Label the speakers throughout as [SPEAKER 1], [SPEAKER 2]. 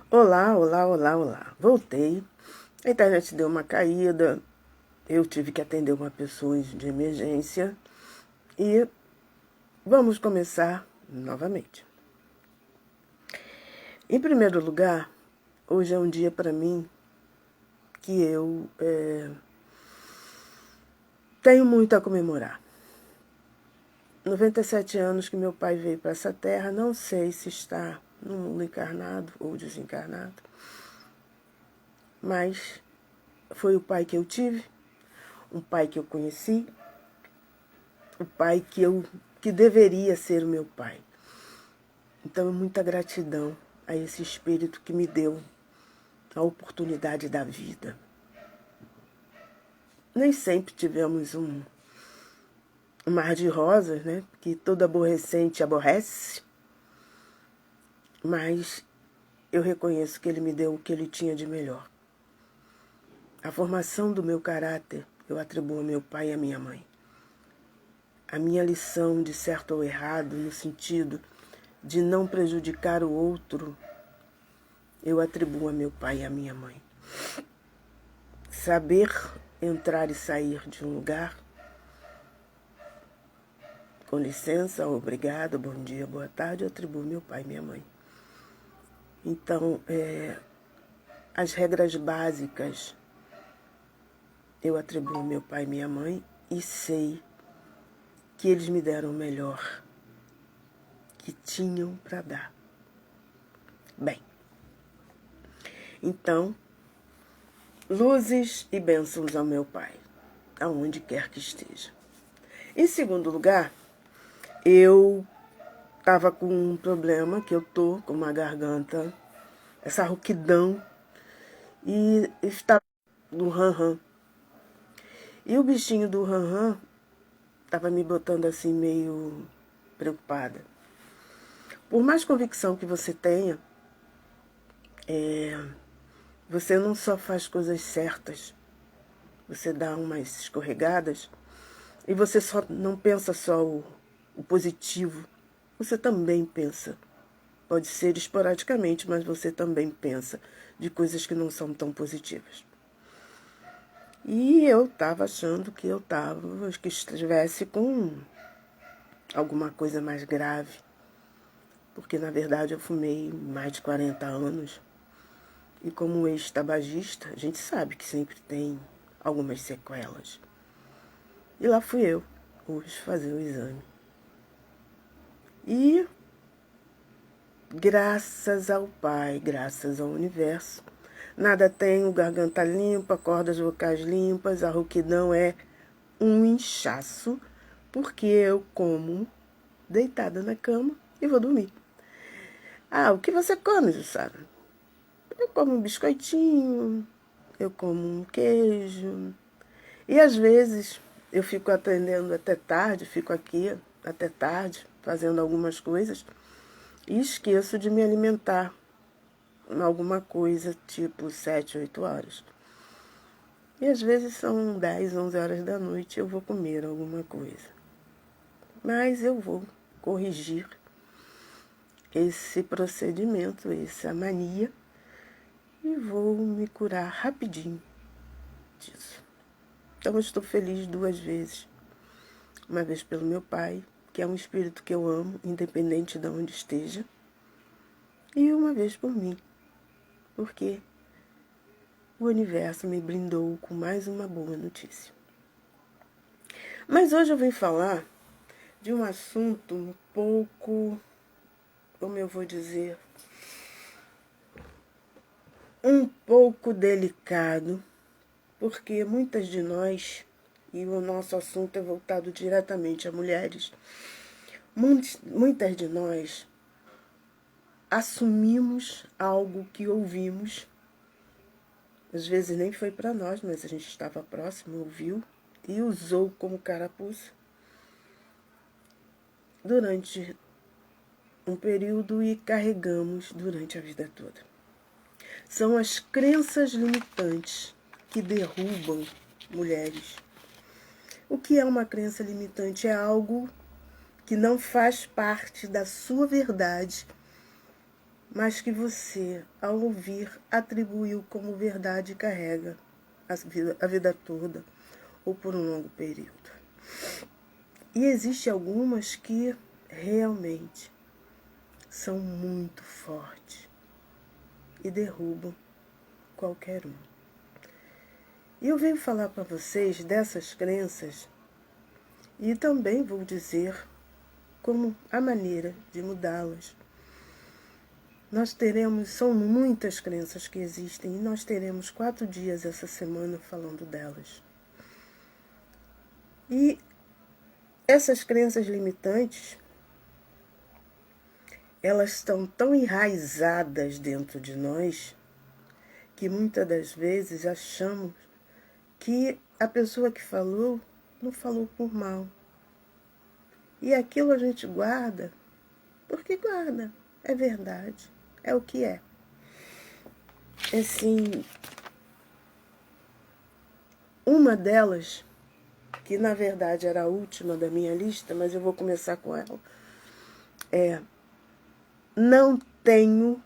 [SPEAKER 1] Olá, olá, olá, olá. Voltei. A internet deu uma caída. Eu tive que atender uma pessoa de emergência. E vamos começar novamente. Em primeiro lugar, hoje é um dia para mim que eu tenho muito a comemorar. 97 anos que meu pai veio para essa terra. Não sei se está no mundo encarnado ou desencarnado. Mas foi o pai que eu tive, um pai que eu conheci, o pai que deveria ser o meu pai. Então, muita gratidão a esse espírito que me deu a oportunidade da vida. Nem sempre tivemos um mar de rosas, né? Que todo aborrecente aborrece. Mas eu reconheço que ele me deu o que ele tinha de melhor. A formação do meu caráter eu atribuo ao meu pai e à minha mãe. A minha lição de certo ou errado, no sentido de não prejudicar o outro, eu atribuo a meu pai e à minha mãe. Saber entrar e sair de um lugar, com licença, obrigado, bom dia, boa tarde, eu atribuo meu pai e minha mãe. Então, as regras básicas eu atribuo meu pai e minha mãe e sei que eles me deram o melhor que tinham para dar. Bem, então, luzes e bênçãos ao meu pai, aonde quer que esteja. Em segundo lugar, eu estava com um problema, que eu tô com uma garganta, essa rouquidão, e estava do ran-ran. E o bichinho do ran-ran estava me botando assim meio preocupada. Por mais convicção que você tenha, você não só faz coisas certas, você dá umas escorregadas e você só não pensa só o positivo, você também pensa. Pode ser esporadicamente, mas você também pensa de coisas que não são tão positivas. E eu estava achando que que estivesse com alguma coisa mais grave, porque na verdade eu fumei mais de 40 anos. E como ex-tabagista, a gente sabe que sempre tem algumas sequelas. E lá fui eu, hoje, fazer o exame. E graças ao Pai, graças ao Universo, nada tenho, garganta limpa, cordas vocais limpas, a rouquidão é um inchaço, porque eu como deitada na cama e vou dormir. Ah, o que você come, Jussara? Eu como um biscoitinho, eu como um queijo. E às vezes eu fico atendendo até tarde, fico aqui até tarde, fazendo algumas coisas, e esqueço de me alimentar alguma coisa, tipo 7, 8 horas. E às vezes são 10, 11 horas da noite e eu vou comer alguma coisa. Mas eu vou corrigir esse procedimento, essa mania, e vou me curar rapidinho disso. Então eu estou feliz 2 vezes. Uma vez pelo meu pai, que é um espírito que eu amo, independente de onde esteja, e uma vez por mim, porque o universo me brindou com mais uma boa notícia. Mas hoje eu vim falar de um assunto um pouco, como eu vou dizer, um pouco delicado, porque muitas de nós, e o nosso assunto é voltado diretamente a mulheres, muitas de nós assumimos algo que ouvimos, às vezes nem foi para nós, mas a gente estava próximo, ouviu e usou como carapuça durante um período e carregamos durante a vida toda. São as crenças limitantes que derrubam mulheres. O que é uma crença limitante? É algo que não faz parte da sua verdade, mas que você, ao ouvir, atribuiu como verdade e carrega a vida toda ou por um longo período. E existem algumas que realmente são muito fortes e derrubam qualquer um. E eu venho falar para vocês dessas crenças e também vou dizer como a maneira de mudá-las. São muitas crenças que existem e nós teremos 4 dias essa semana falando delas. E essas crenças limitantes, elas estão tão enraizadas dentro de nós que muitas das vezes achamos que a pessoa que falou não falou por mal. E aquilo a gente guarda porque guarda, é verdade, é o que é. Assim, uma delas, que na verdade era a última da minha lista, mas eu vou começar com ela, não tenho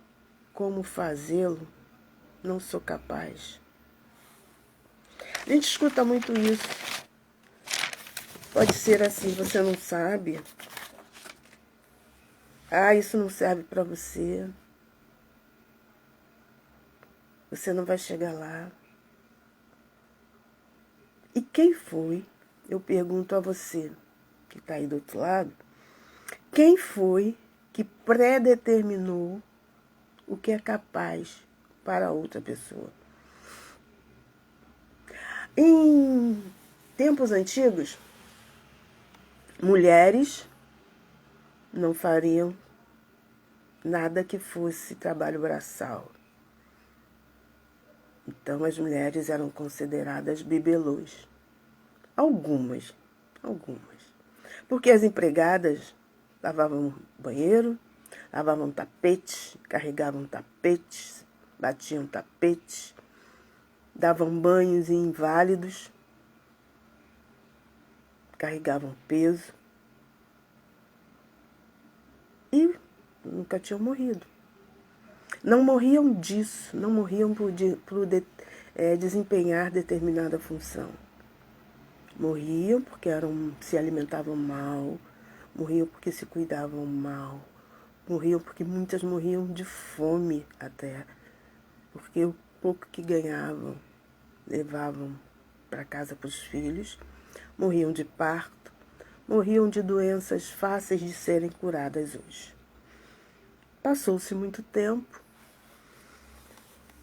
[SPEAKER 1] como fazê-lo, não sou capaz. A gente escuta muito isso. Pode ser assim, você não sabe. Ah, isso não serve para você. Você não vai chegar lá. E quem foi? Eu pergunto a você, que está aí do outro lado, quem foi que predeterminou o que é capaz para outra pessoa? Em tempos antigos, mulheres não fariam nada que fosse trabalho braçal. Então, as mulheres eram consideradas bibelôs. Algumas. Porque as empregadas lavavam banheiro, lavavam tapetes, carregavam tapetes, batiam tapetes, davam banhos em inválidos, carregavam peso e nunca tinham morrido. Não morriam disso, não morriam por desempenhar determinada função. Morriam porque se alimentavam mal, morriam porque se cuidavam mal, morriam porque muitas morriam de fome até, porque o pouco que ganhavam levavam para casa para os filhos, morriam de parto, morriam de doenças fáceis de serem curadas hoje. Passou-se muito tempo,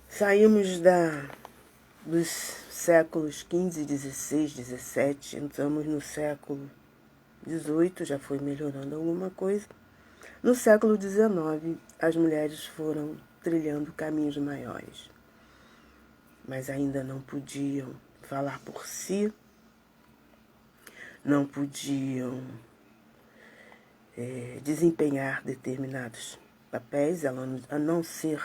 [SPEAKER 1] saímos dos séculos XV, XVI, XVII, entramos no século XVIII, já foi melhorando alguma coisa. No século XIX, as mulheres foram trilhando caminhos maiores, mas ainda não podiam falar por si, não podiam desempenhar determinados papéis, a não ser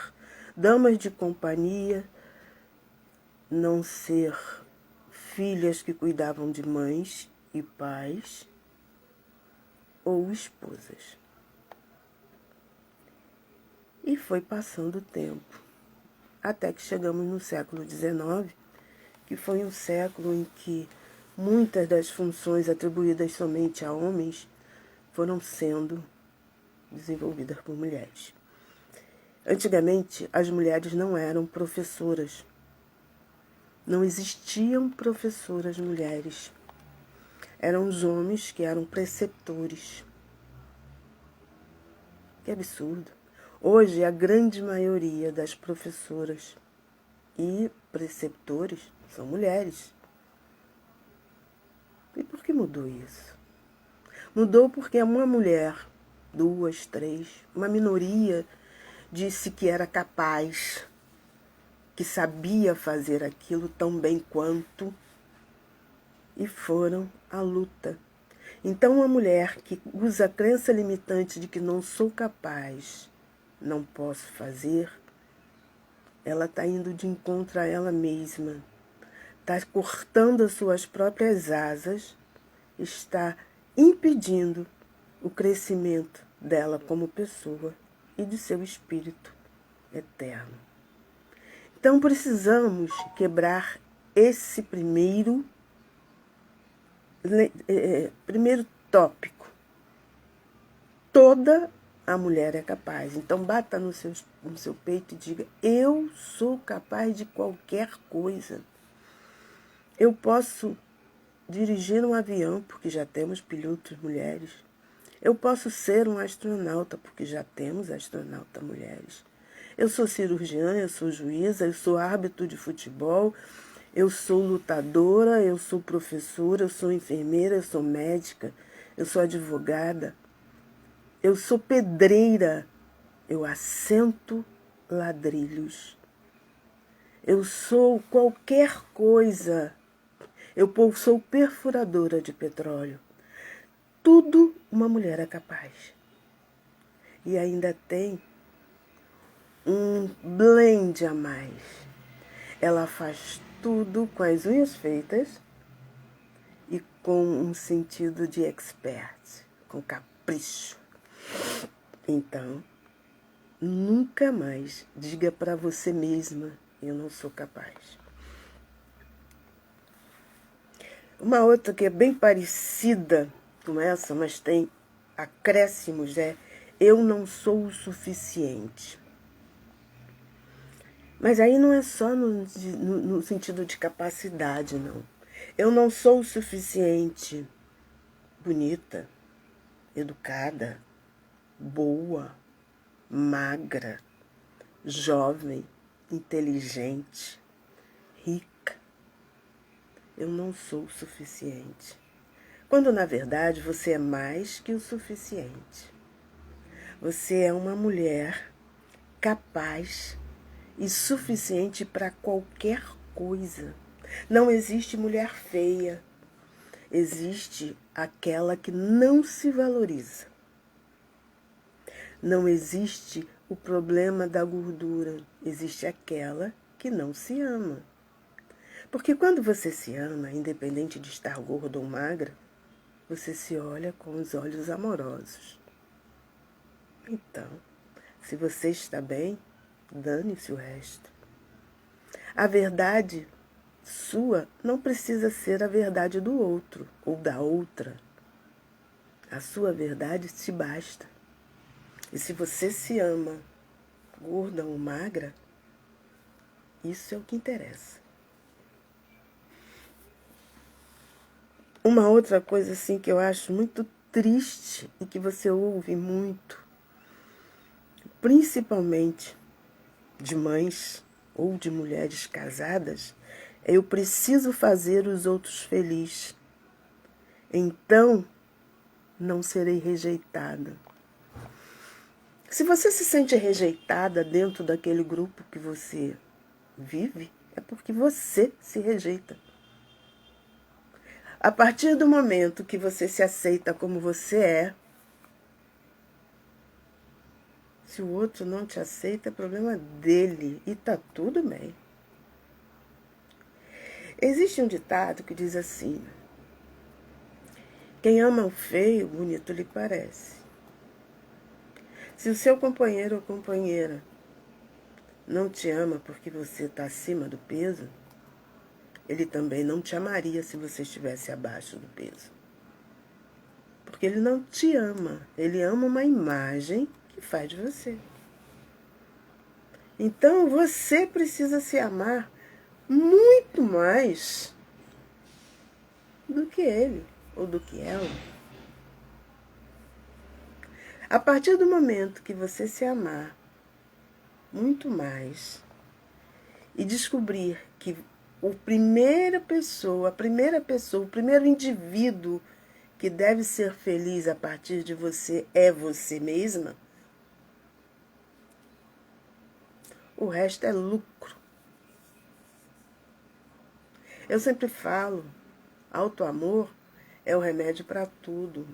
[SPEAKER 1] damas de companhia, não ser filhas que cuidavam de mães e pais ou esposas. E foi passando o tempo, até que chegamos no século XIX, que foi um século em que muitas das funções atribuídas somente a homens foram sendo desenvolvidas por mulheres. Antigamente, as mulheres não eram professoras. Não existiam professoras mulheres. Eram os homens que eram preceptores. Que absurdo. Hoje, a grande maioria das professoras e preceptores são mulheres. E por que mudou isso? Mudou porque uma mulher, 2, 3, uma minoria disse que era capaz, que sabia fazer aquilo tão bem quanto, e foram à luta. Então, uma mulher que usa a crença limitante de que não sou capaz, não posso fazer, ela está indo de encontro a ela mesma, está cortando as suas próprias asas, está impedindo o crescimento dela como pessoa e de seu espírito eterno. Então precisamos quebrar esse primeiro tópico. Toda a mulher é capaz. Então bata no seu peito e diga: eu sou capaz de qualquer coisa. Eu posso dirigir um avião, porque já temos pilotos mulheres. Eu posso ser um astronauta, porque já temos astronautas mulheres. Eu sou cirurgiã, eu sou juíza, eu sou árbitro de futebol, eu sou lutadora, eu sou professora, eu sou enfermeira, eu sou médica, eu sou advogada, eu sou pedreira, eu assento ladrilhos. Eu sou qualquer coisa. Eu sou perfuradora de petróleo. Tudo uma mulher é capaz. E ainda tem um blend a mais. Ela faz tudo com as unhas feitas e com um sentido de expert, com capricho. Então, nunca mais diga para você mesma: eu não sou capaz. Uma outra que é bem parecida com essa, mas tem acréscimos, é: eu não sou o suficiente. Mas aí não é só no sentido de capacidade, não. Eu não sou o suficiente bonita, educada, boa, magra, jovem, inteligente, rica. Eu não sou o suficiente. Quando, na verdade, você é mais que o suficiente. Você é uma mulher capaz e suficiente para qualquer coisa. Não existe mulher feia. Existe aquela que não se valoriza. Não existe o problema da gordura. Existe aquela que não se ama. Porque quando você se ama, independente de estar gorda ou magra, você se olha com os olhos amorosos. Então, se você está bem, dane-se o resto. A verdade sua não precisa ser a verdade do outro ou da outra. A sua verdade te basta. E se você se ama, gorda ou magra, isso é o que interessa. Uma outra coisa assim que eu acho muito triste e que você ouve muito, principalmente de mães ou de mulheres casadas, é: eu preciso fazer os outros felizes. Então, não serei rejeitada. Se você se sente rejeitada dentro daquele grupo que você vive, é porque você se rejeita. A partir do momento que você se aceita como você é, se o outro não te aceita, é problema dele e tá tudo bem. Existe um ditado que diz assim: quem ama o feio, bonito lhe parece. Se o seu companheiro ou companheira não te ama porque você está acima do peso, ele também não te amaria se você estivesse abaixo do peso. Porque ele não te ama, ele ama uma imagem que faz de você. Então você precisa se amar muito mais do que ele ou do que ela. A partir do momento que você se amar muito mais e descobrir que o primeiro indivíduo que deve ser feliz a partir de você é você mesma, o resto é lucro. Eu sempre falo, autoamor é o remédio para tudo.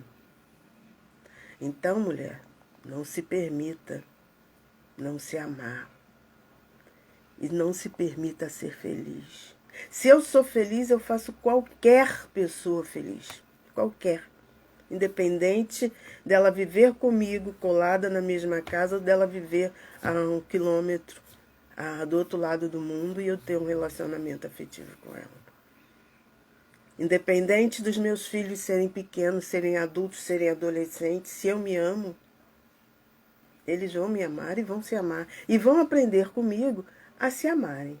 [SPEAKER 1] Então, mulher, não se permita não se amar. E não se permita ser feliz. Se eu sou feliz, eu faço qualquer pessoa feliz. Qualquer. Independente dela viver comigo, colada na mesma casa, ou dela viver a 1 quilômetro do outro lado do mundo e eu ter um relacionamento afetivo com ela. Independente dos meus filhos serem pequenos, serem adultos, serem adolescentes, se eu me amo, eles vão me amar e vão se amar. E vão aprender comigo a se amarem.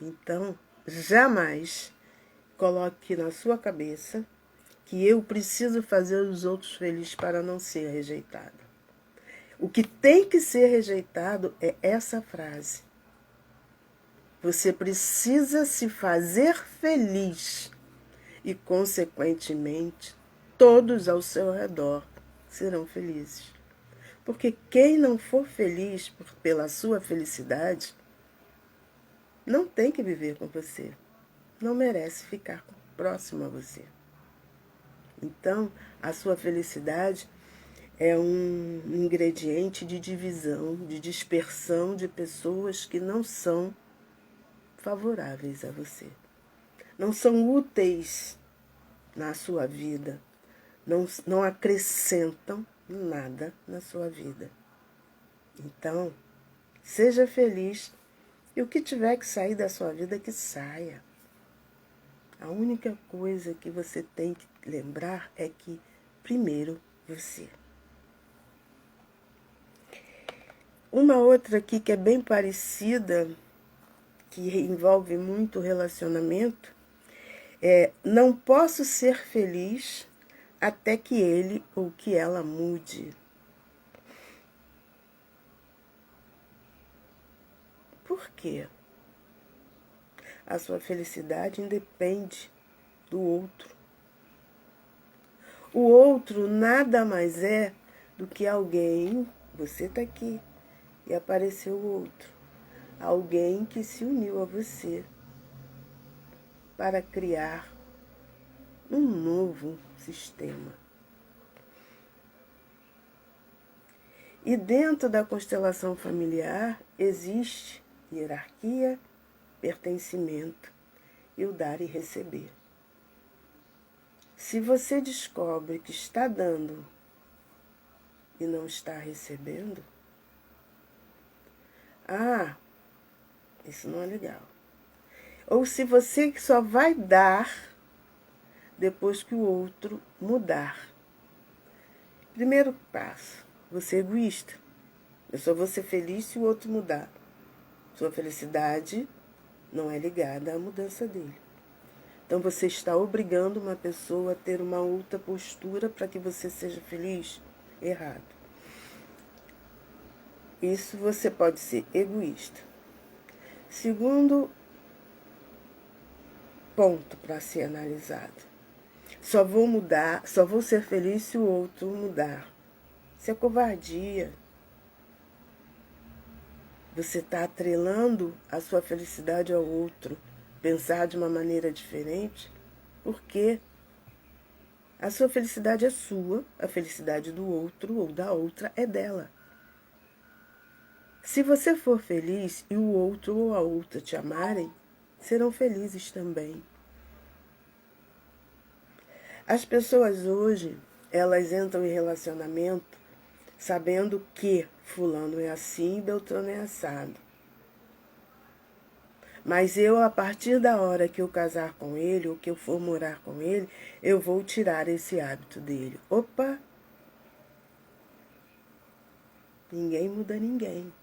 [SPEAKER 1] Então, jamais coloque na sua cabeça que eu preciso fazer os outros felizes para não ser rejeitado. O que tem que ser rejeitado é essa frase. Você precisa se fazer feliz e, consequentemente, todos ao seu redor serão felizes. Porque quem não for feliz pela sua felicidade não tem que viver com você, não merece ficar próximo a você. Então, a sua felicidade é um ingrediente de divisão, de dispersão de pessoas que não são favoráveis a você. Não são úteis na sua vida, não acrescentam nada na sua vida. Então, seja feliz e o que tiver que sair da sua vida, que saia. A única coisa que você tem que lembrar é que, primeiro, você. Uma outra aqui que é bem parecida, que envolve muito relacionamento, não posso ser feliz até que ele ou que ela mude. Por quê? A sua felicidade independe do outro. O outro nada mais é do que alguém, você está aqui, e apareceu o outro. Alguém que se uniu a você para criar um novo sistema. E dentro da constelação familiar existe hierarquia, pertencimento e o dar e receber. Se você descobre que está dando e não está recebendo, isso não é legal. Ou se você só vai dar depois que o outro mudar. Primeiro passo, você é egoísta. Eu só vou ser feliz se o outro mudar. Sua felicidade não é ligada à mudança dele. Então você está obrigando uma pessoa a ter uma outra postura para que você seja feliz? Errado. Isso você pode ser egoísta. Segundo ponto para ser analisado. Só vou ser feliz se o outro mudar. Isso é covardia. Você está atrelando a sua felicidade ao outro, pensar de uma maneira diferente, porque a sua felicidade é sua, a felicidade do outro ou da outra é dela. Se você for feliz e o outro ou a outra te amarem, serão felizes também. As pessoas hoje, elas entram em relacionamento sabendo que fulano é assim e Beltrano é assado. Mas eu, a partir da hora que eu casar com ele, ou que eu for morar com ele, eu vou tirar esse hábito dele. Opa! Ninguém muda ninguém.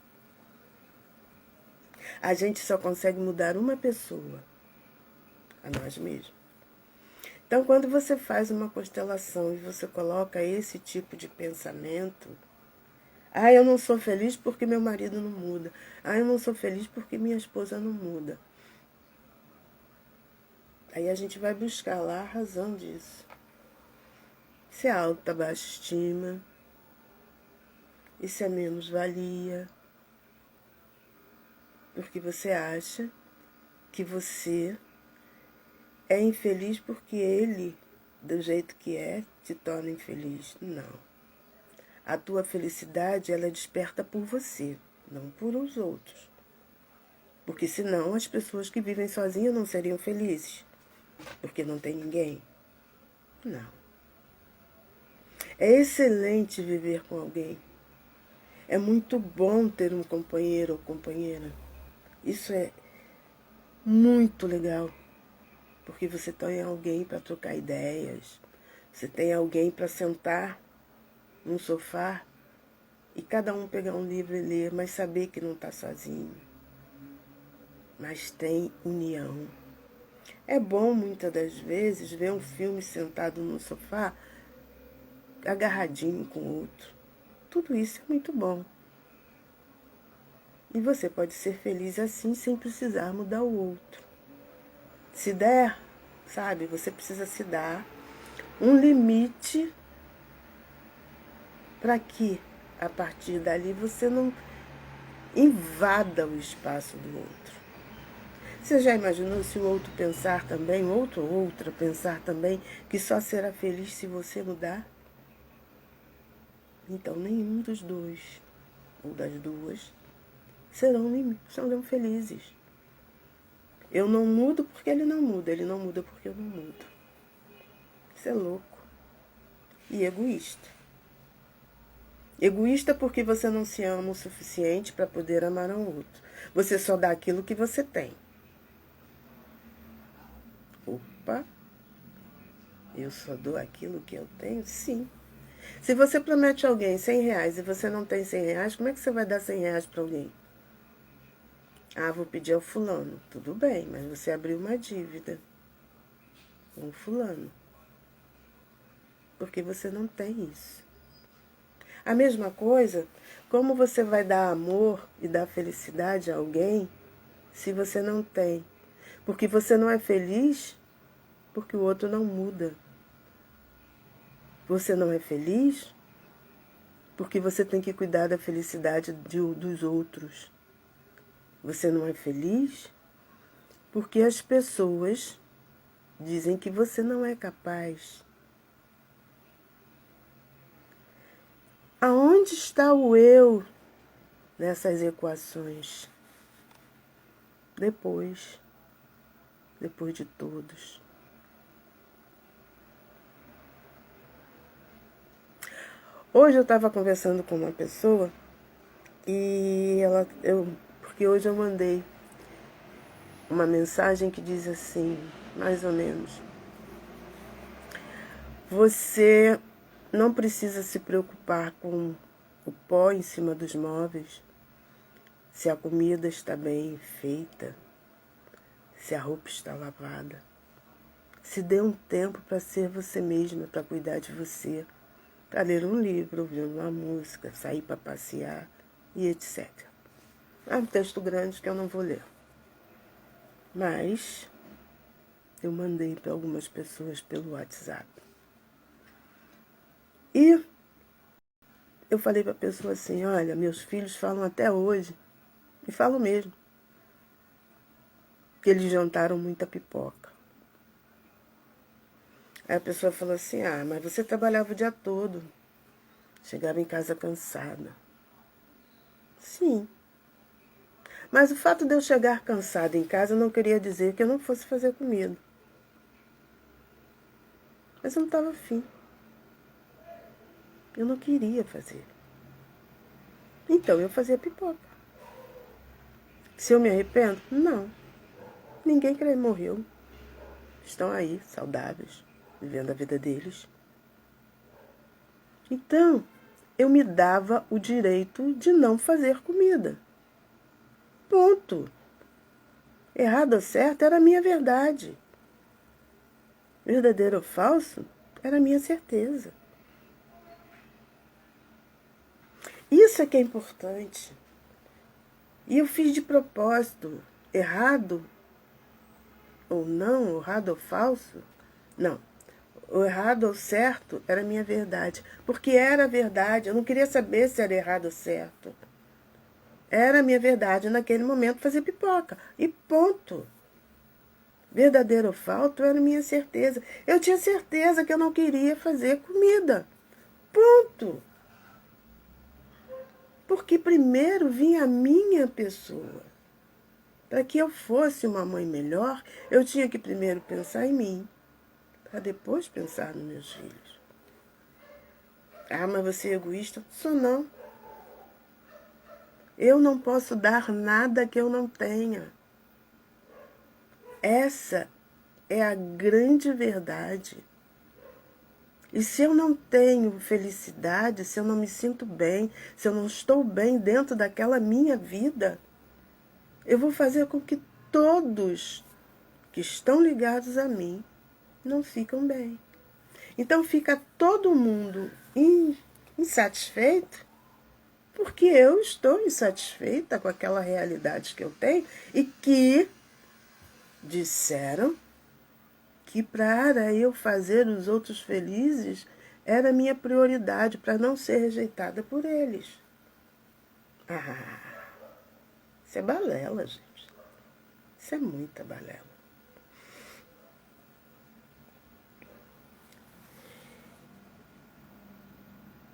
[SPEAKER 1] A gente só consegue mudar uma pessoa, a nós mesmos. Então, quando você faz uma constelação e você coloca esse tipo de pensamento, eu não sou feliz porque meu marido não muda. Eu não sou feliz porque minha esposa não muda. Aí a gente vai buscar lá a razão disso. Isso é alta baixa estima. Isso é menos-valia. Porque você acha que você é infeliz porque ele, do jeito que é, te torna infeliz. Não. A tua felicidade, ela é desperta por você, não por os outros. Porque senão as pessoas que vivem sozinhas não seriam felizes. Porque não tem ninguém. Não. É excelente viver com alguém. É muito bom ter um companheiro ou companheira. Isso é muito legal. Porque você tem alguém para trocar ideias. Você tem alguém para sentar num sofá e cada um pegar um livro e ler, mas saber que não está sozinho. Mas tem união. É bom, muitas das vezes, ver um filme sentado no sofá, agarradinho com o outro. Tudo isso é muito bom. E você pode ser feliz assim, sem precisar mudar o outro. Se der, sabe, você precisa se dar um limite para que, a partir dali, você não invada o espaço do outro. Você já imaginou se o outro pensar também, o outro ou outra pensar também, que só será feliz se você mudar? Então, nenhum dos dois, ou das duas, serão felizes. Eu não mudo porque ele não muda porque eu não mudo. Isso é louco. E egoísta. Egoísta porque você não se ama o suficiente para poder amar um outro. Você só dá aquilo que você tem. Opa, eu só dou aquilo que eu tenho? Sim. Se você promete a alguém R$ 100 e você não tem R$ 100, como é que você vai dar R$ 100 para alguém? Ah, vou pedir ao fulano. Tudo bem, mas você abriu uma dívida com o fulano. Porque você não tem isso. A mesma coisa, como você vai dar amor e dar felicidade a alguém se você não tem? Porque você não é feliz porque o outro não muda. Você não é feliz porque você tem que cuidar da felicidade dos outros. Você não é feliz porque as pessoas dizem que você não é capaz. Aonde está o eu nessas equações? Depois de todos. Hoje eu estava conversando com uma pessoa e porque hoje eu mandei uma mensagem que diz assim, mais ou menos: você não precisa se preocupar com o pó em cima dos móveis, se a comida está bem feita, se a roupa está lavada. Se dê um tempo para ser você mesma, para cuidar de você, para ler um livro, ouvir uma música, sair para passear e etc. É um texto grande que eu não vou ler. Mas eu mandei para algumas pessoas pelo WhatsApp. E eu falei para a pessoa assim, olha, meus filhos falam até hoje, e falam mesmo, que eles jantaram muita pipoca. Aí a pessoa falou assim, mas você trabalhava o dia todo, chegava em casa cansada. Sim. Mas o fato de eu chegar cansada em casa não queria dizer que eu não fosse fazer comida. Mas eu não estava afim. Eu não queria fazer. Então eu fazia pipoca. Se eu me arrependo? Não. Ninguém morreu. Estão aí, saudáveis, vivendo a vida deles. Então, eu me dava o direito de não fazer comida. Ponto. Errado ou certo era a minha verdade. Verdadeiro ou falso era a minha certeza. Isso é que é importante. E eu fiz de propósito. Errado ou não, errado ou falso? Não. O errado ou certo era a minha verdade. Porque era a verdade. Eu não queria saber se era errado ou certo. Era a minha verdade naquele momento fazer pipoca. E ponto. Verdadeiro ou falso era a minha certeza. Eu tinha certeza que eu não queria fazer comida. Ponto. Porque primeiro vinha a minha pessoa. Para que eu fosse uma mãe melhor, eu tinha que primeiro pensar em mim. para depois pensar nos meus filhos. Ah, mas você é egoísta? Sou não. Eu não posso dar nada que eu não tenha. Essa é a grande verdade. E se eu não tenho felicidade, se eu não me sinto bem, se eu não estou bem dentro daquela minha vida, eu vou fazer com que todos que estão ligados a mim não ficam bem. Então fica todo mundo insatisfeito porque eu estou insatisfeita com aquela realidade que eu tenho e que disseram que para eu fazer os outros felizes era minha prioridade para não ser rejeitada por eles. Ah, isso é balela, gente. Isso é muita balela.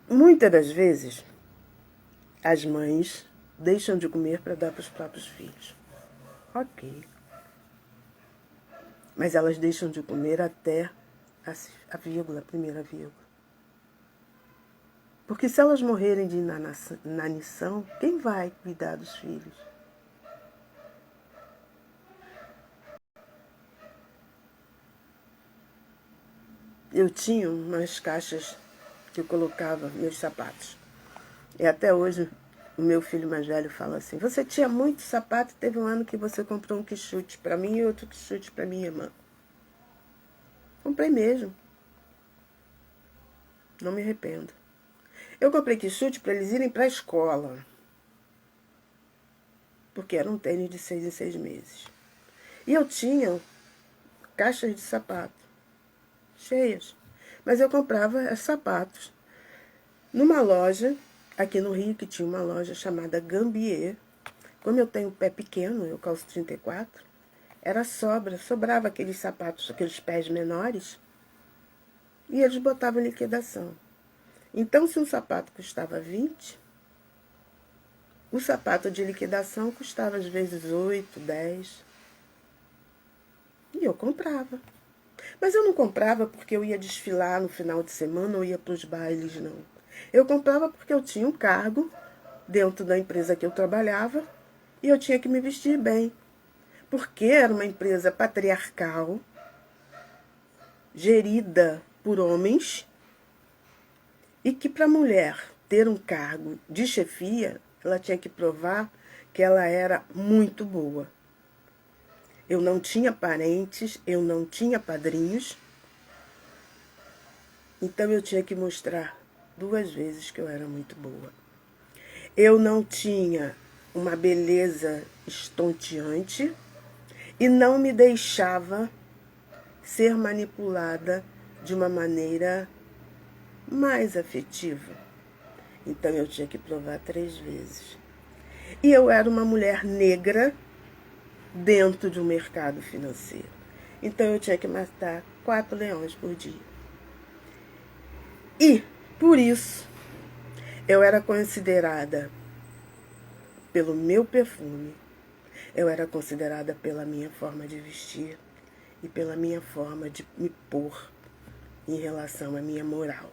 [SPEAKER 1] Muitas das vezes, as mães deixam de comer para dar para os próprios filhos. Ok. Mas elas deixam de comer até a vírgula, a primeira vírgula. Porque se elas morrerem de inanição, quem vai cuidar dos filhos? Eu tinha umas caixas que eu colocava meus sapatos. E até hoje o meu filho mais velho fala assim: você tinha muito sapato, teve um ano que você comprou um quichute para mim e outro quichute para minha irmã. Comprei mesmo. Não me arrependo. Eu comprei quichute para eles irem para a escola. Porque era um tênis de 6 em 6 meses. E eu tinha caixas de sapato cheias. Mas eu comprava sapatos numa loja aqui no Rio, que tinha uma loja chamada Gambier. Como eu tenho pé pequeno, eu calço 34, sobrava aqueles sapatos, aqueles pés menores, e eles botavam em liquidação. Então, se um sapato custava 20, o sapato de liquidação custava às vezes 8, 10. E eu comprava. Mas eu não comprava porque eu ia desfilar no final de semana ou ia para os bailes, não. Eu comprava porque eu tinha um cargo dentro da empresa que eu trabalhava e eu tinha que me vestir bem. Porque era uma empresa patriarcal, gerida por homens, e que para a mulher ter um cargo de chefia, ela tinha que provar que ela era muito boa. Eu não tinha parentes, eu não tinha padrinhos, então eu tinha que mostrar 2 vezes que eu era muito boa. Eu não tinha uma beleza estonteante e não me deixava ser manipulada de uma maneira mais afetiva. Então eu tinha que provar 3 vezes. E eu era uma mulher negra dentro de um mercado financeiro. Então eu tinha que matar 4 leões por dia. E, por isso, eu era considerada pelo meu perfume, eu era considerada pela minha forma de vestir e pela minha forma de me pôr em relação à minha moral.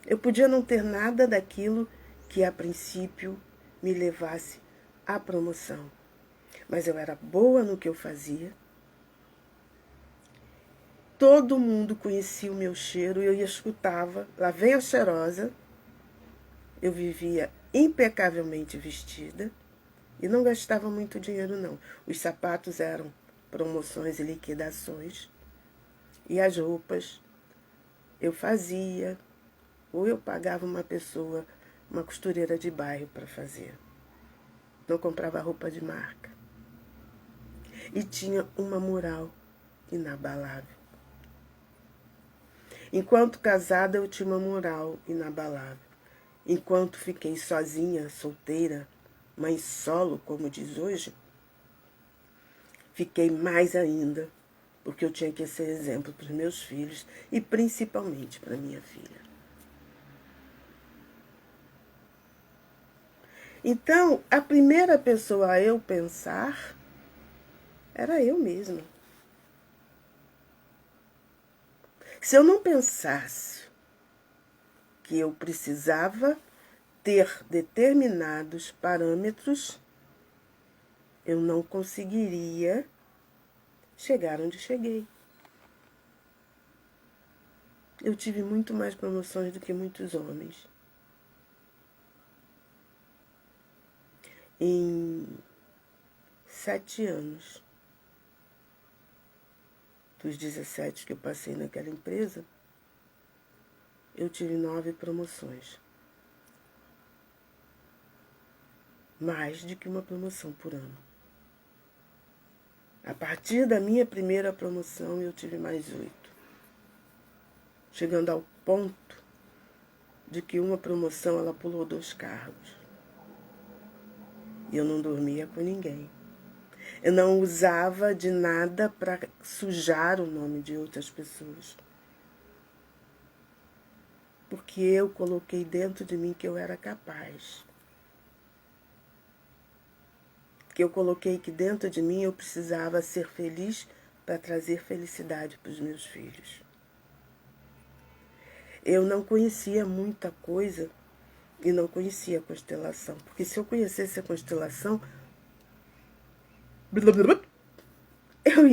[SPEAKER 1] Eu podia não ter nada daquilo que a princípio me levasse à promoção, mas eu era boa no que eu fazia. Todo mundo conhecia o meu cheiro e eu escutava, lá vem a cheirosa. Eu vivia impecavelmente vestida e não gastava muito dinheiro, não. Os sapatos eram promoções e liquidações. E as roupas eu fazia, ou eu pagava uma pessoa, uma costureira de bairro para fazer. Não comprava roupa de marca. E tinha uma moral inabalável. Enquanto casada, eu tinha uma moral inabalável. Enquanto fiquei sozinha, solteira, mãe solo, como diz hoje, fiquei mais ainda, porque eu tinha que ser exemplo para os meus filhos e principalmente para minha filha. Então, a primeira pessoa a eu pensar era eu mesma. Se eu não pensasse que eu precisava ter determinados parâmetros, eu não conseguiria chegar onde cheguei. Eu tive muito mais promoções do que muitos homens. Em 7 anos, dos 17 que eu passei naquela empresa, eu tive 9 promoções. Mais do que uma promoção por ano. A partir da minha primeira promoção, eu tive mais 8. Chegando ao ponto de que uma promoção, ela pulou 2 cargos. E eu não dormia com ninguém. Eu não usava de nada para sujar o nome de outras pessoas. Porque eu coloquei dentro de mim que eu era capaz. Que eu coloquei que dentro de mim eu precisava ser feliz para trazer felicidade para os meus filhos. Eu não conhecia muita coisa e não conhecia a constelação. Porque se eu conhecesse a constelação, eu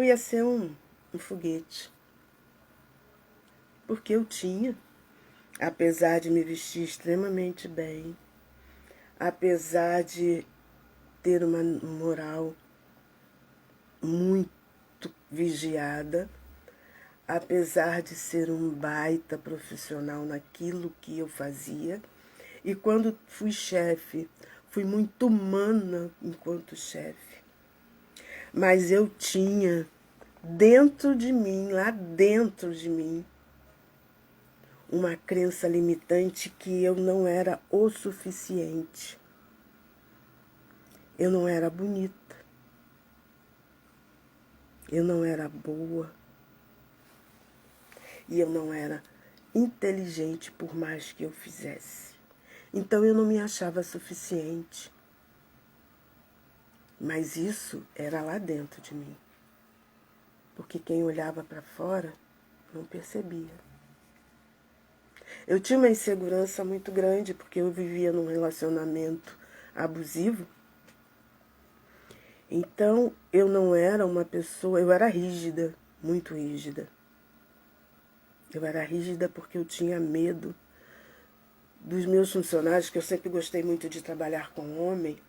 [SPEAKER 1] ia ser um foguete. Porque eu tinha, apesar de me vestir extremamente bem, apesar de ter uma moral muito vigiada, apesar de ser um baita profissional naquilo que eu fazia, e quando fui chefe, fui muito humana enquanto chefe. Mas eu tinha dentro de mim, lá dentro de mim, uma crença limitante que eu não era o suficiente. Eu não era bonita. Eu não era boa. E eu não era inteligente por mais que eu fizesse. Então eu não me achava suficiente. Mas isso era lá dentro de mim. Porque quem olhava para fora não percebia. Eu tinha uma insegurança muito grande porque eu vivia num relacionamento abusivo. Então eu não era uma pessoa, eu era rígida, muito rígida. Eu era rígida porque eu tinha medo dos meus funcionários, que eu sempre gostei muito de trabalhar com homem.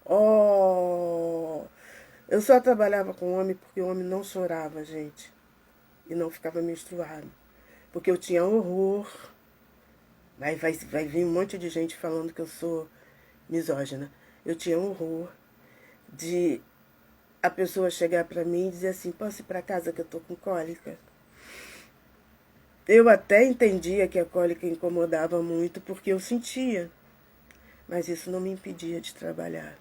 [SPEAKER 1] Eu só trabalhava com homem porque o homem não chorava, gente. E não ficava menstruado. Porque eu tinha horror. Vai vir um monte de gente falando que eu sou misógina. Eu tinha horror de a pessoa chegar para mim e dizer assim, posso ir para casa que eu tô com cólica? Eu até entendia que a cólica incomodava muito porque eu sentia. Mas isso não me impedia de trabalhar.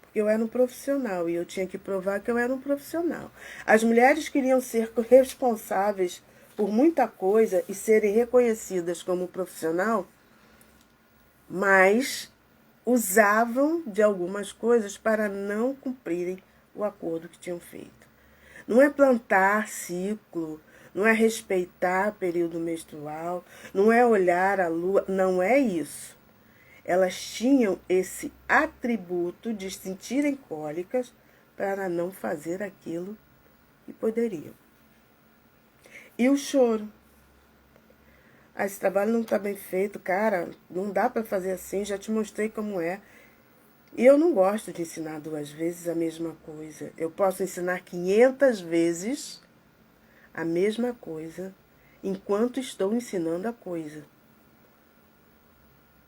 [SPEAKER 1] Porque eu era um profissional e eu tinha que provar que eu era um profissional. As mulheres queriam ser responsáveis por muita coisa e serem reconhecidas como profissional, mas usavam de algumas coisas para não cumprirem o acordo que tinham feito. Não é plantar ciclo, não é respeitar período menstrual, não é olhar a lua, não é isso. Elas tinham esse atributo de sentirem cólicas para não fazer aquilo que poderiam. E o choro. Esse trabalho não está bem feito, cara, não dá para fazer assim, já te mostrei como é. E eu não gosto de ensinar 2 vezes a mesma coisa. Eu posso ensinar 500 vezes a mesma coisa enquanto estou ensinando a coisa.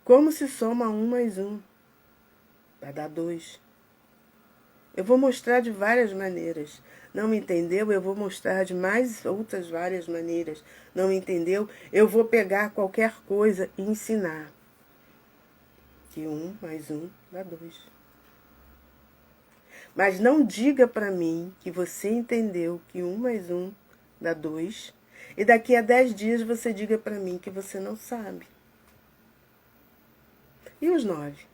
[SPEAKER 1] Como se soma 1 mais 1? Vai dar 2. Eu vou mostrar de várias maneiras. Não me entendeu? Eu vou mostrar de mais outras várias maneiras. Não me entendeu? Eu vou pegar qualquer coisa e ensinar. Que 1 mais 1 dá 2. Mas não diga para mim que você entendeu que 1 mais 1 dá 2. E daqui a 10 dias você diga para mim que você não sabe. E os 9?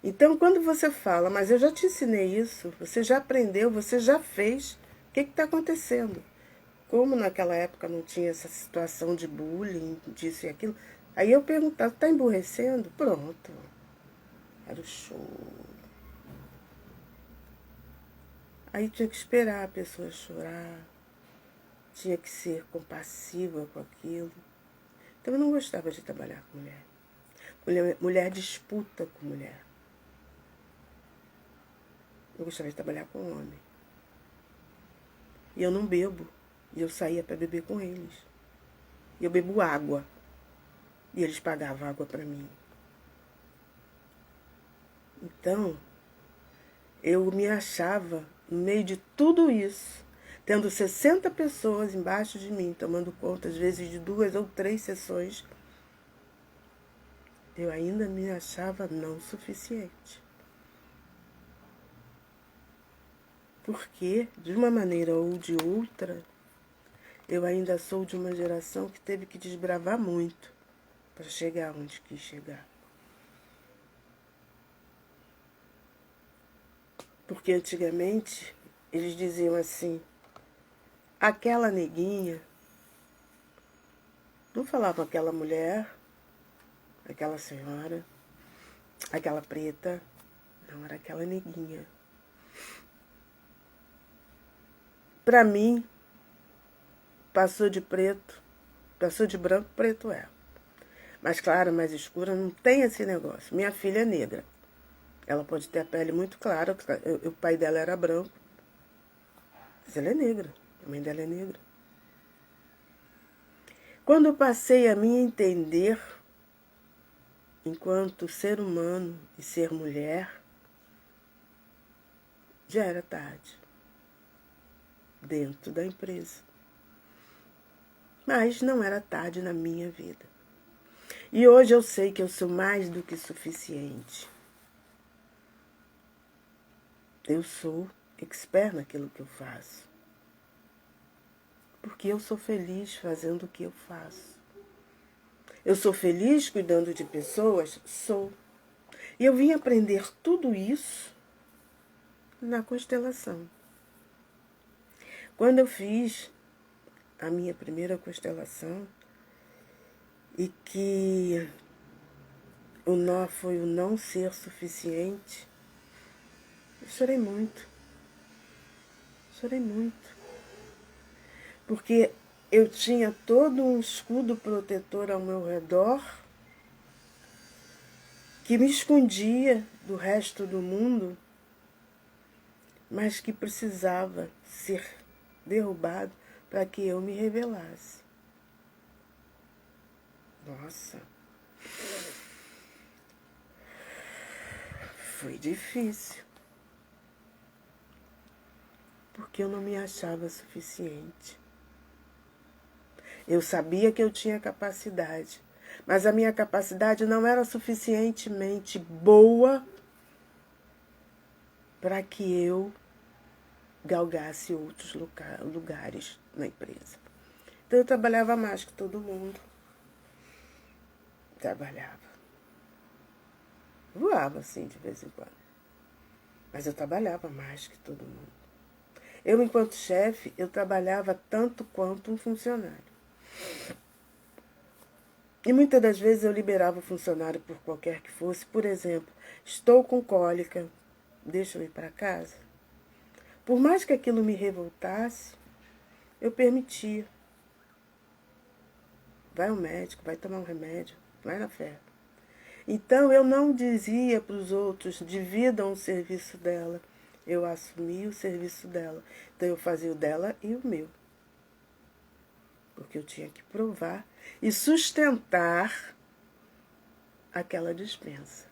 [SPEAKER 1] Então, quando você fala, mas eu já te ensinei isso, você já aprendeu, você já fez, que está acontecendo? Como naquela época não tinha essa situação de bullying, disso e aquilo, aí eu perguntava, tá emburrecendo? Pronto. Era o show. Aí tinha que esperar a pessoa chorar, tinha que ser compassiva com aquilo. Então eu não gostava de trabalhar com mulher. Mulher disputa com mulher. Eu gostava de trabalhar com homem. E eu não bebo. E eu saía para beber com eles. E eu bebo água. E eles pagavam água para mim. Então, eu me achava no meio de tudo isso, tendo 60 pessoas embaixo de mim, tomando conta, às vezes, de 2 ou 3 sessões, eu ainda me achava não suficiente. Porque, de uma maneira ou de outra, eu ainda sou de uma geração que teve que desbravar muito para chegar onde quis chegar. Porque antigamente eles diziam assim, aquela neguinha, não falavam aquela mulher, aquela senhora, aquela preta, não, era aquela neguinha. Para mim, passou de preto, passou de branco, preto é. Mais clara, mais escura, não tem esse negócio. Minha filha é negra. Ela pode ter a pele muito clara, o pai dela era branco, mas ela é negra, a mãe dela é negra. Quando eu passei a me entender enquanto ser humano e ser mulher, já era tarde, dentro da empresa. Mas não era tarde na minha vida. E hoje eu sei que eu sou mais do que suficiente. Eu sou expert naquilo que eu faço. Porque eu sou feliz fazendo o que eu faço. Eu sou feliz cuidando de pessoas? Sou. E eu vim aprender tudo isso na constelação. Quando eu fiz a minha primeira constelação e que o nó foi o não ser suficiente, eu chorei muito. Chorei muito. Porque eu tinha todo um escudo protetor ao meu redor que me escondia do resto do mundo, mas que precisava ser derrubado para que eu me revelasse. Nossa, foi difícil, porque eu não me achava suficiente. Eu sabia que eu tinha capacidade, mas a minha capacidade não era suficientemente boa para que eu galgasse outros lugares na empresa. Então eu trabalhava mais que todo mundo. Trabalhava. Voava assim de vez em quando. Mas eu trabalhava mais que todo mundo. Eu, enquanto chefe, eu trabalhava tanto quanto um funcionário. E muitas das vezes eu liberava o funcionário por qualquer que fosse. Por exemplo, estou com cólica, deixa eu ir para casa. Por mais que aquilo me revoltasse, eu permitia. Vai ao médico, vai tomar um remédio, vai na fé. Então eu não dizia para os outros, dividam o serviço dela. Eu assumia o serviço dela. Então eu fazia o dela e o meu. Porque eu tinha que provar e sustentar aquela dispensa.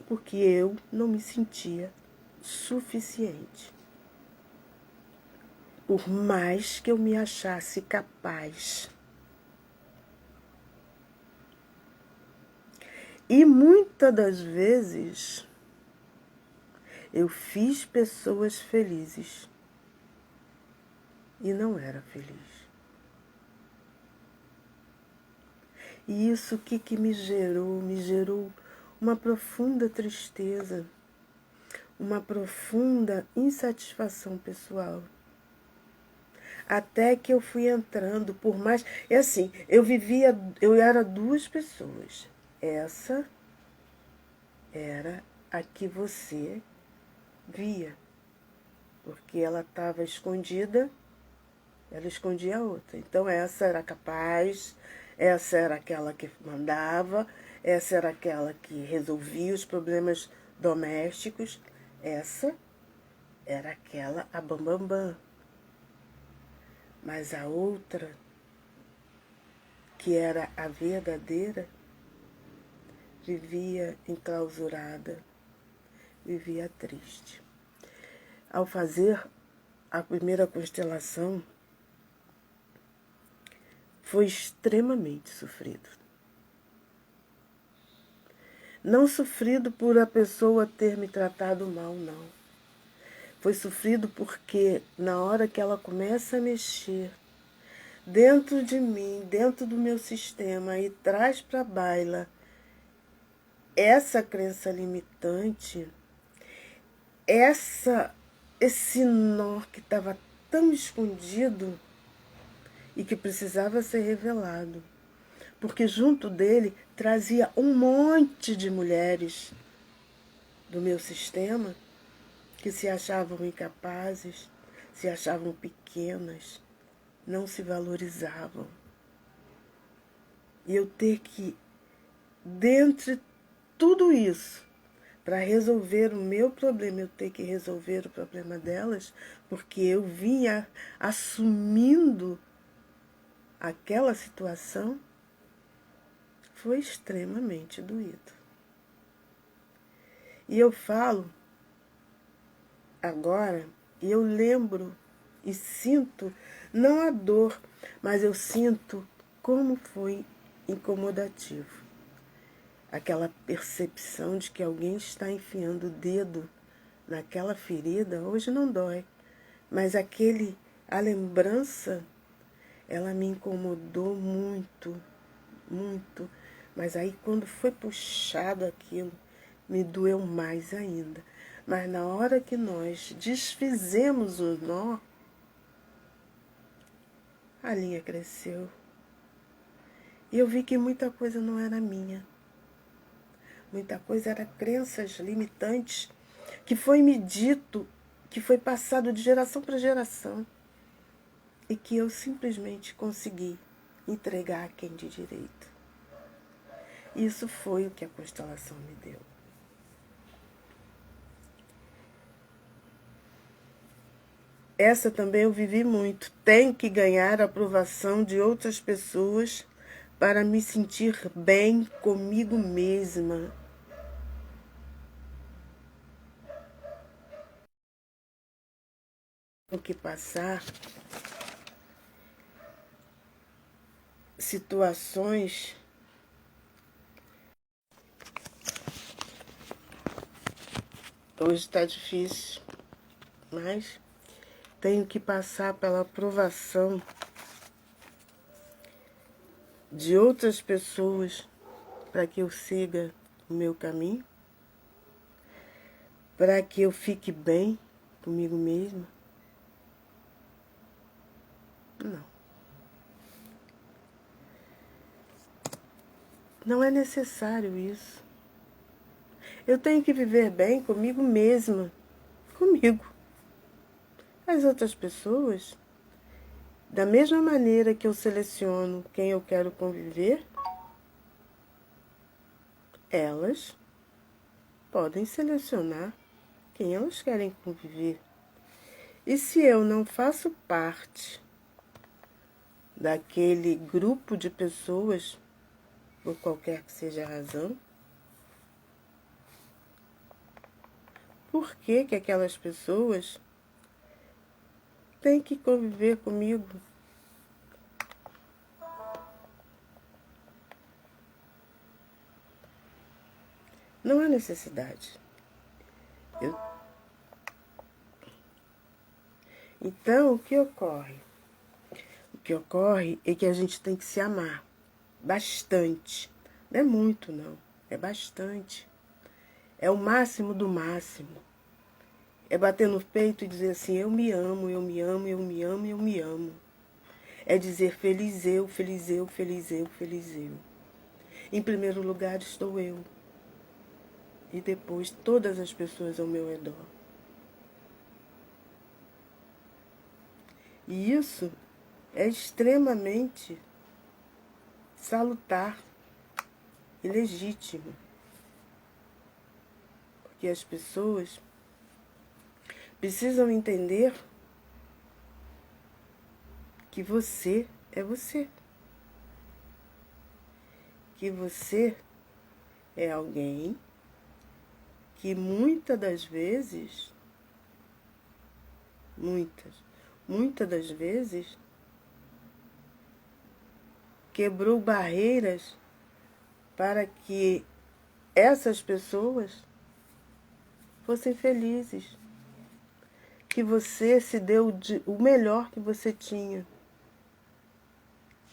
[SPEAKER 1] Porque eu não me sentia suficiente. Por mais que eu me achasse capaz. E muitas das vezes eu fiz pessoas felizes e não era feliz. E isso que me gerou uma profunda tristeza, uma profunda insatisfação pessoal. Até que eu fui entrando, por mais... É assim, eu era duas pessoas. Essa era a que você via, porque ela estava escondida, ela escondia a outra. Então essa era capaz, essa era aquela que mandava, essa era aquela que resolvia os problemas domésticos, essa era aquela a bambambam. Bam, bam. Mas a outra, que era a verdadeira, vivia enclausurada, vivia triste. Ao fazer a primeira constelação, foi extremamente sofrido. Não sofrido por a pessoa ter me tratado mal, não. Foi sofrido porque na hora que ela começa a mexer dentro de mim, dentro do meu sistema e traz para a baila essa crença limitante, esse nó que estava tão escondido e que precisava ser revelado. Porque junto dele trazia um monte de mulheres do meu sistema que se achavam incapazes, se achavam pequenas, não se valorizavam. E eu ter que, dentre tudo isso, para resolver o meu problema, eu ter que resolver o problema delas, porque eu vinha assumindo aquela situação, foi extremamente doído. E eu falo agora, e eu lembro e sinto, não a dor, mas eu sinto como foi incomodativo. Aquela percepção de que alguém está enfiando o dedo naquela ferida, hoje não dói, mas a lembrança, ela me incomodou muito, muito. Mas aí quando foi puxado aquilo, me doeu mais ainda. Mas na hora que nós desfizemos o nó, a linha cresceu. E eu vi que muita coisa não era minha. Muita coisa era crenças limitantes que foi me dito, que foi passado de geração para geração e que eu simplesmente consegui entregar a quem de direito. Isso foi o que a constelação me deu. Essa também eu vivi muito. Tenho que ganhar a aprovação de outras pessoas para me sentir bem comigo mesma. Tenho que passar situações hoje está difícil, mas tenho que passar pela aprovação de outras pessoas para que eu siga o meu caminho, para que eu fique bem comigo mesma. Não. Não é necessário isso. Eu tenho que viver bem comigo mesma, comigo. As outras pessoas, da mesma maneira que eu seleciono quem eu quero conviver, elas podem selecionar quem elas querem conviver. E se eu não faço parte daquele grupo de pessoas, por qualquer que seja a razão, por que que aquelas pessoas têm que conviver comigo? Não há necessidade. Então, o que ocorre? O que ocorre é que a gente tem que se amar bastante. Não é muito, não. É bastante. É o máximo do máximo. É bater no peito e dizer assim, eu me amo, eu me amo, eu me amo, eu me amo. É dizer feliz eu, feliz eu, feliz eu, feliz eu. Em primeiro lugar estou eu. E depois todas as pessoas ao meu redor. E isso é extremamente salutar e legítimo. Porque as pessoas precisam entender que você é você. Que você é alguém que muitas das vezes, muitas das vezes, quebrou barreiras para que essas pessoas fossem felizes. Que você se deu o melhor que você tinha.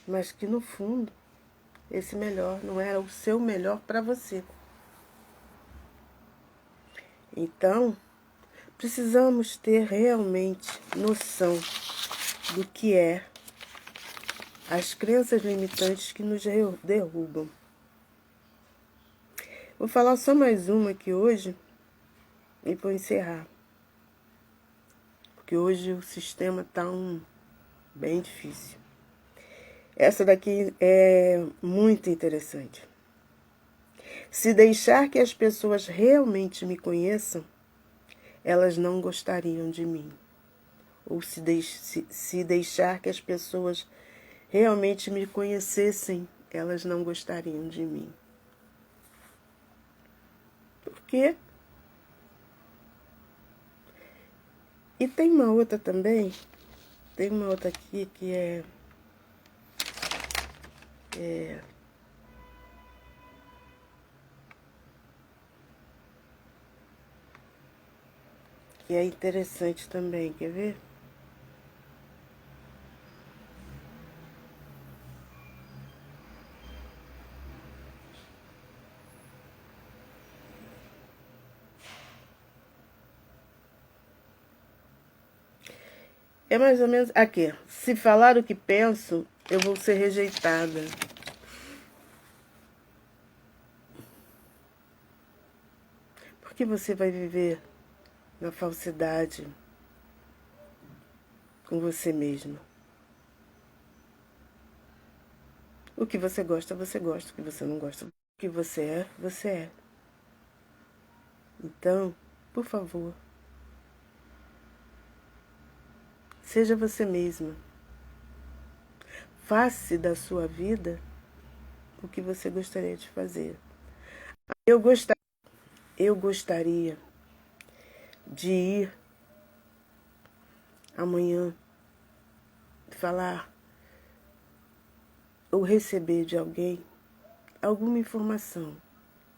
[SPEAKER 1] Mas que no fundo, esse melhor não era o seu melhor para você. Então, precisamos ter realmente noção do que é as crenças limitantes que nos derrubam. Vou falar só mais uma aqui hoje e vou encerrar. Porque hoje o sistema está bem difícil. Essa daqui é muito interessante. Se deixar que as pessoas realmente me conheçam, elas não gostariam de mim. Ou se deixar que as pessoas realmente me conhecessem, elas não gostariam de mim. Por quê? E tem uma outra também, tem uma outra aqui que que é interessante também, quer ver? É mais ou menos aqui. Se falar o que penso, eu vou ser rejeitada. Por que você vai viver na falsidade com você mesma? O que você gosta, você gosta. O que você não gosta, o que você é, você é. Então, por favor, seja você mesma. Faça da sua vida o que você gostaria de fazer. Eu gostaria de ir amanhã falar ou receber de alguém alguma informação,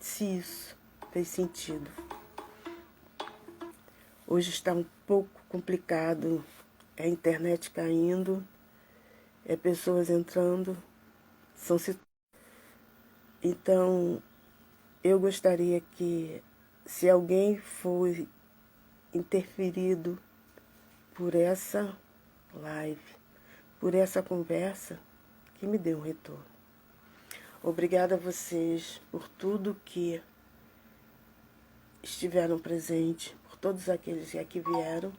[SPEAKER 1] se isso fez sentido. Hoje está um pouco complicado, é a internet caindo, é pessoas entrando, então eu gostaria que, se alguém for interferido por essa live, por essa conversa, que me dê um retorno. Obrigada a vocês por tudo que estiveram presentes, por todos aqueles que aqui vieram,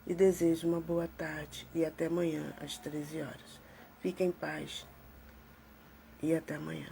[SPEAKER 1] e desejo uma boa tarde e até amanhã às 13 horas. Fiquem em paz e até amanhã.